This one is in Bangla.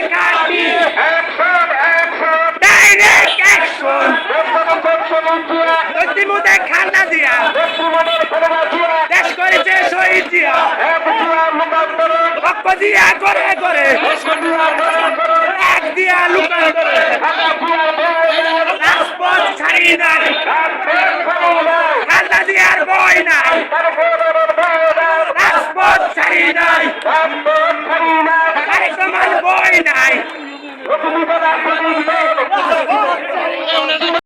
ঘাঁটি ডাইরেক্ট অ্যাকশন নজিমুদ্দিন খালেদা জিয়া দেশ করেছে শহীদ জিয়া পক্ষ দিয়া করে করে এক দিয়া লুকান করে রাজপথ ছাড়ি নাই খালেদা জিয়ার বই নাই রাজপথ ছাড়ি নাই আরেক সমান বই নাই